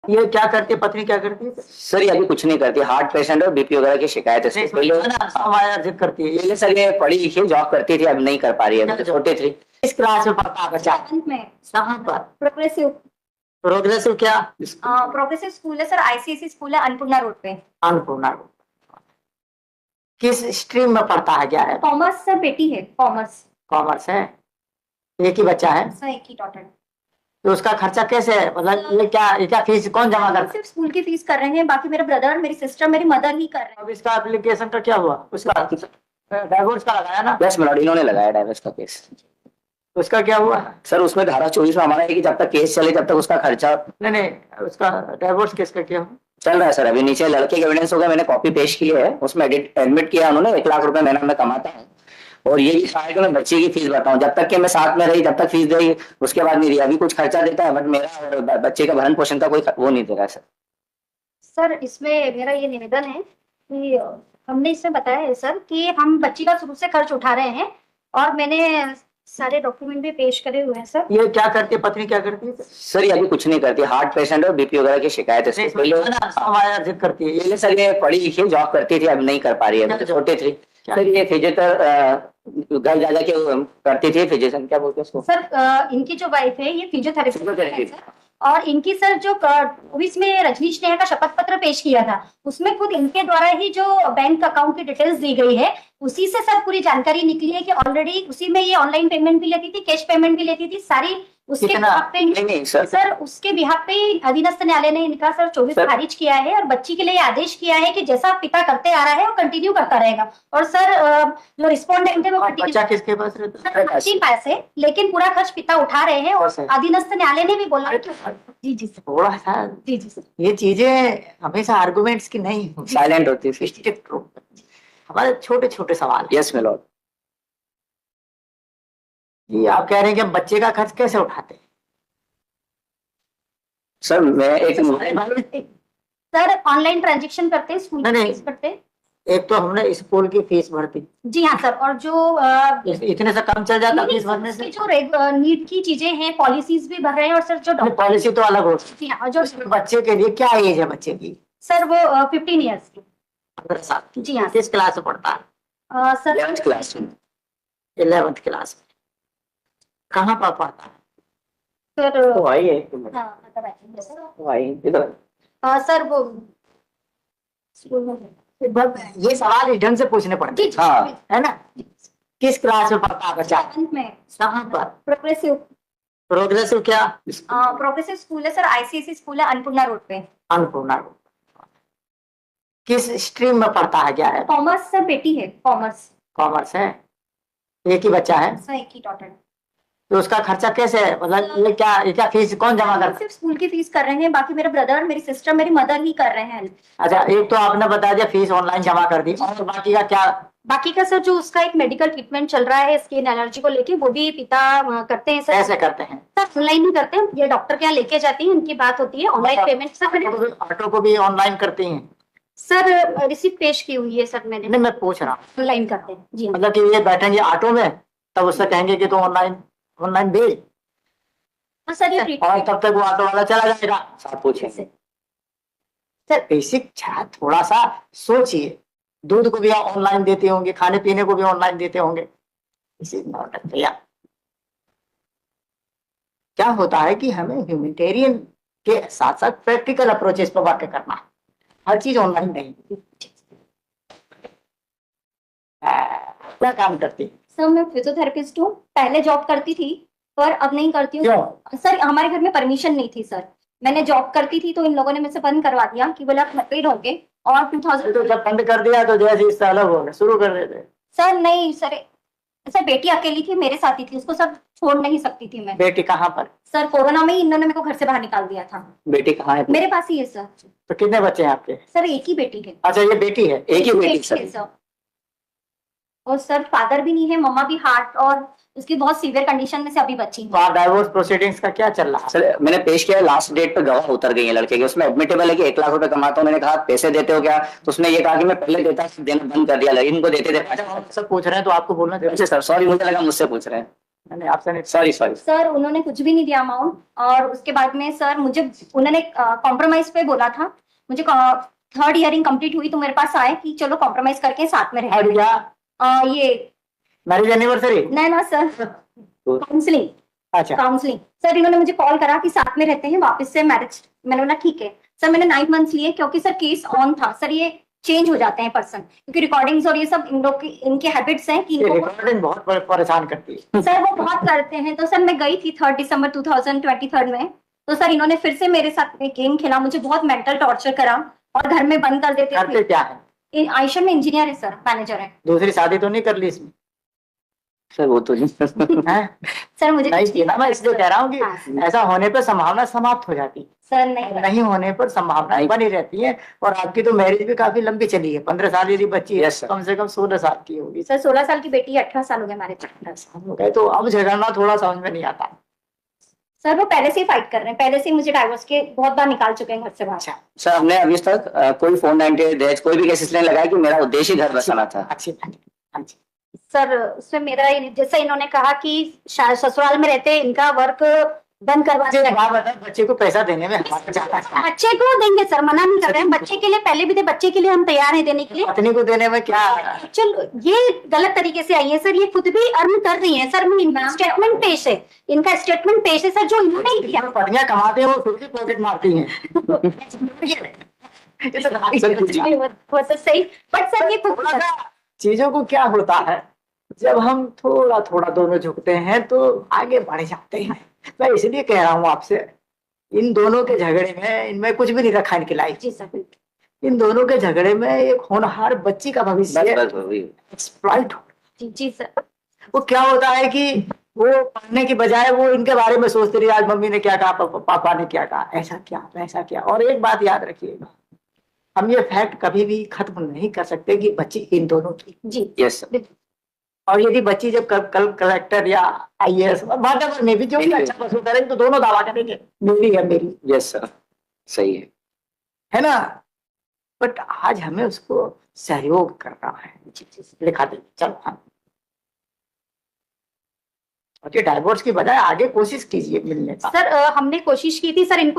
ये क्या करती है पत्नी, क्या करती है? सर ये अभी कुछ नहीं करती, हार्ट पेशेंट और बीपी वगैरह की शिकायत है इसको। पहले करती है पहले सर ये पढ़ी लिखी जॉब करती थी, अब नहीं कर पा रही है, छोटी थी। इस क्लास में पढ़ता है बच्चा? 7th में। कहाँ पर? प्रोग्रेसिव। प्रोग्रेसिव क्या? प्रोग्रेसिव स्कूल है सर, आईसीएसई स्कूल है, अन्नपूर्णा रोड पे। अन्नपूर्णा। किस स्ट्रीम में पढ़ता है, क्या है? कॉमर्स सर, बेटी है, कॉमर्स। कॉमर्स है। एक ही बच्चा है सर, एक ही डॉटर। तो उसका खर्चा कैसे है, मतलब ये क्या फीस कौन जमा करता है? सिर्फ स्कूल की फीस कर रहे हैं, बाकी मेरे ब्रदर, मेरी सिस्टर, मेरी मदर ही कर रहे हैं। अब इसका एप्लीकेशन का क्या हुआ? उसका डाइवोर्स का लगाया ना? यस मिलॉर्ड, इन्होंने लगाया डाइवोर्स का केस। उसका क्या हुआ? सर उसमें धारा 24 में हमारा है कि जब तक केस चले तब तक उसका खर्चा। नहीं, उसका डाइवोर्स केस का क्या हुआ? चल रहा है सर, अभी नीचे लड़के के एविडेंस हो गया, मैंने कॉपी पेश की है, उसमें एडमिट किया उन्होंने, 1 लाख रुपए महीना में कमाता है और ये भी कहा है कि मैं बच्चे की फीस बताऊं, जब तक कि मैं साथ में रही जब तक फीस देगी, उसके बाद नहीं रही। अभी कुछ खर्चा देता है बट मेरा और बच्चे का भरण पोषण का कोई वो नहीं दे रहा है सर। सर इसमें मेरा ये निवेदन है कि हमने इसमें बताया है सर कि हम बच्ची का शुरू से खर्च उठा रहे हैं और मैंने सारे डॉक्यूमेंट भी पेश करे हुए हैं सर। ये क्या करती है पत्नी, क्या करती है? सर ये अभी कुछ नहीं करती, हार्ट पेशेंट और बीपी वगैरह की शिकायत है इसको। पहले करती है पहले सर ये पढ़ी लिखी जॉब करती थी, अब नहीं कर पा रही है, छोटी थी। सर ये फिजियोथेरेपी घर जा के करती थी, फिजिशियन क्या बोलते हैं उसको? सर इनकी जो वाइफ है ये फिजियोथेरेपी और इनकी सर जो इसमें रजनीश नेहा का शपथ पत्र पेश किया था उसमें खुद इनके द्वारा ही जो बैंक अकाउंट की डिटेल्स दी गई है उसी से सर पूरी जानकारी निकली है कि ऑलरेडी उसी में ये ऑनलाइन पेमेंट भी लेती थी, कैश पेमेंट भी लेती थी, सारी उसके बिहाफ पे। नहीं सर उसके बिहाफ पे अधीनस्थ न्यायालय ने इनका सर 24 खारिज किया है और बच्ची के लिए आदेश किया है कि जैसा पिता करते आ रहा है वो कंटिन्यू करता रहेगा। और सर जो रिस्पोंडेंट है वो बच्चा किसके पास रहता है? बच्ची पास है, लेकिन पूरा खर्च पिता उठा रहे हैं और अधीनस्थ न्यायालय ने भी बोला है कि जी थोड़ा सा जी सर ये चीजें हमेशा आर्गुमेंट्स की नहीं साइलेंट होती है, हमारे छोटे छोटे सवाल। Yes milord. ये आप कह रहे हैं कि हम बच्चे का खर्च कैसे उठाते हैं? सर मैं एक सर ऑनलाइन ट्रांजैक्शन करते हैं, स्कूल की फीस भरते हैं। एक तो हमने स्कूल की फीस भरती। जी हाँ सर, और जो इतने से कम चल जाता फीस भरने से? जो नीट की चीजें हैं, पॉलिसीज भी भर रहे हैं और सर जो पॉलिसी तो अलग होती जी हाँ, जो बच्चे के लिए क्या एज है बच्चे की? सर वो 15 ईयर्स की। 15 साल की। जी हाँ। किस क्लास में पढ़ता है? सर 11th क्लास में। 11th क्लास में। कहाँ पर पढ़ता है? सर तो आई है सर वो स्कूल में। ये सवाल इस ढंग से पूछने पड़ते हाँ है ना? किस क्लास में पढ़ता है बच्चा? 7th में। कहाँ पर? प्रोग्रेसिव। प्रोग्रेसिव क्या? प्रोग्रेसिव स्कूल है सर, आईसीएसई स्कूल है, अन्नपूर्णा रोड पे। अन्नपूर्णा। किस स्ट्रीम में पढ़ता है, क्या है? कॉमर्स सर, बेटी है, कॉमर्स। कॉमर्स है। एक ही बच्चा है सर, एक ही डॉटर। तो उसका खर्चा कैसे है, मतलब ये क्या फीस कौन जमा करता है? सिर्फ स्कूल की फीस कर रहे हैं, बाकी मेरे ब्रदर, मेरी सिस्टर, मेरी मदर ही कर रहे हैं। अच्छा, एक तो आपने बता दिया फीस ऑनलाइन जमा कर दी, और बाकी का क्या? बाकी का सर जो उसका एक मेडिकल ट्रीटमेंट चल रहा है स्किन एलर्जी को लेके, वो भी पिता करते हैं सर। कैसे करते हैं? सर ऑनलाइन ही करते हैं, ये डॉक्टर के यहाँ लेके जाती है, उनकी बात होती है, ऑनलाइन पेमेंट सर। ऑटो को भी ऑनलाइन करती हैं? सर रिसिप्ट पेश की हुई है सर मैंने। नहीं, मैं पूछ रहा हूँ ऑनलाइन करते हैं जी। मतलब कि ये बैठेंगे ऑटो में तब उससे कहेंगे कि तो ऑनलाइन भेज, सर ये और तब तक वो ऑटो वाला चला जाएगा। साथ पूछेंगे सर बेसिक थोड़ा सा सोचिए, दूध को भी ऑनलाइन देते होंगे, खाने पीने को भी ऑनलाइन देते होंगे, इसी भैया क्या होता है कि हमें ह्यूमैनिटेरियन के साथ साथ प्रैक्टिकल अप्रोचेस पर बातें करना है, हर चीज ऑनलाइन नहीं। क्या काम करती? सर मैं फिजियोथेरेपिस्ट हूँ, पहले जॉब करती थी पर अब नहीं करती हूँ सर। हमारे घर में परमिशन नहीं थी सर, मैंने जॉब करती थी तो इन लोगों ने मुझसे बंद करवा दिया कि बोला मैरिड होंगे, और 2000 तो जब बंद कर दिया तो जैसे इससे अलग हो गए, शुरू कर देते। सर नहीं सर, बेटी अकेली थी, मेरे साथ ही थी, उसको सब छोड़ नहीं सकती थी मैं। बेटी कहाँ पर? सर कोरोना में ही इन्होंने मेरे को घर से बाहर निकाल दिया था। बेटी कहाँ है? मेरे पास ही है सर। तो कितने बच्चे हैं आपके? सर एक ही बेटी है। अच्छा, ये बेटी है? एक ही बेटी सर। और सर फादर भी नहीं है, मम्मा भी हार्ट और उसकी बहुत सीवियर कंडीशन में से अभी बची है। तो डाइवोर्स प्रोसीडिंग्स का क्या चल रहा है? सर मैंने पेश किया, लास्ट डेट पे गवाह उतर गई है लड़के की, उसमें एडमिटेबल है कि 1 लाख रुपए कमाता हूँ। मैंने कहा पैसे देते हो क्या, तो उसने ये कहा कि मैं पहले देता, देना बंद कर दिया, इनको देते थे। सब पूछ रहे हैं तो आपको बोलना चाहिए। सर सॉरी, मुझे लगा मुझसे पूछ रहे हैं। मैंने आपसे नहीं। Sorry sorry. सर उन्होंने कुछ भी नहीं दिया अमाउंट, और उसके बाद में सर मुझे उन्होंने कॉम्प्रोमाइज पे बोला था। मुझे थर्ड ईयरिंग कंप्लीट हुई तो मेरे पास आए कि चलो कॉम्प्रोमाइज करके साथ में और रहे। क्या ये मैरिज एनिवर्सरी? नहीं ना सर, काउंसलिंग। अच्छा, काउंसलिंग सर, इन्होंने मुझे कॉल करा कि साथ में रहते हैं वापस से मैरिज। मैंने बोला ठीक है सर। मैंने 9 मंथ्स लिए क्योंकि सर केस ऑन था। सर ये चेंज हो जाते हैं पर्सन, क्योंकि रिकॉर्डिंग्स और ये सब इन लोग की इनके हैबिट्स हैं कि ये रिकॉर्डिंग बहुत परेशान करती है। सर वो बहुत करते हैं। तो सर मैं गई थी 3 दिसंबर 2023 में। तो सर इन्होंने फिर से मेरे साथ में गेम खेला, मुझे बहुत मेंटल टॉर्चर करा और घर में बंद कर देते करते थे। क्या है? आयशर में इंजीनियर है सर, मैनेजर है। दूसरी शादी तो नहीं कर ली इसमें? सर वो तो नहीं। हैं? सर मुझे नहीं की ना, मैं इसलिए कह रहा हूँ कि हाँ। ऐसा होने पर संभावना समाप्त हो जाती है, सर नहीं, नहीं होने पर संभावनाएं बनी रहती है। और आपकी तो मैरिज भी काफी लंबी चली है, 15 साल यदि बच्ची है, Yes, sir. कम से कम 16 साल की होगी। सर 16 साल की बेटी है, 18 साल हो गए हमारे। 18 साल हो गए तो अब झगड़ना थोड़ा समझ में नहीं आता। सर वो पहले से ही फाइट कर रहे हैं, पहले से ही मुझे डाइवोर्स के बहुत बार निकाल चुके हैं घर से बाहर। अच्छा, सर हमने अभी तक कोई 498 दहेज कोई भी केस इसलिए लगाया कि मेरा उद्देश्य ही घर बसाना था। अच्छी बात है। अच्छी। सर उसमें मेरा जैसे इन्होंने कहा कि ससुराल में रहते इनका वर्क बंद करवा मुझे दिया। एक बात बताओ, बच्चे को पैसा देने में हमारा ज्यादा है। बच्चे को देंगे सर, मना नहीं कर रहे हैं। बच्चे के लिए पहले भी थे, बच्चे के लिए हम तैयार हैं देने के लिए। पत्नी को देने में क्या? चलो ये गलत तरीके से आई है सर, ये खुद भी अर्न कर रही है सर। स्टेटमेंट पेश है, इनका स्टेटमेंट पेश है सर, जो इन्होंने ही किया। पत्नियां कमाते हैं वो फिर भी पॉकेट मारती हैं। ये तो गाली सर, है। वो तो सही, बट सर ये खुद थोड़ा सा चीजों को क्या होता है, जब हम थोड़ा थोड़ा दोनों झुकते हैं तो आगे बढ़ जाते हैं। मैं इसलिए कह रहा हूँ आपसे, इन दोनों के झगड़े में इनमें कुछ भी नहीं रखा इनकी लाइफ। जी सर, इन दोनों के झगड़े में एक होनहार बच्ची का भविष्य बस वही। एक्सप्लॉइट हो। जी सर। वो क्या होता है कि वो पढ़ने की बजाय वो इनके बारे में सोचते रही, आज मम्मी ने क्या कहा, पापा ने क्या कहा, ऐसा क्या वैसा क्या। और एक बात याद रखिएगा, हम ये फैक्ट कभी भी खत्म नहीं कर सकते कि बच्ची इन दोनों की। जी यस सर। और यदि बच्ची जब कल कलेक्टर या IAS whatever में भी जो भी अच्छा पसंद करेंगे तो दोनों दावा करेंगे मेरी है मेरी, यस सर, सही है ना। बट आज हमें उसको सहयोग करना है। लिखा दे चलो हाँ। और ये डाइवोर्स की बजाय आगे कोशिश कीजिए मिलने का। सर हमने कोशिश की थी सर, इनको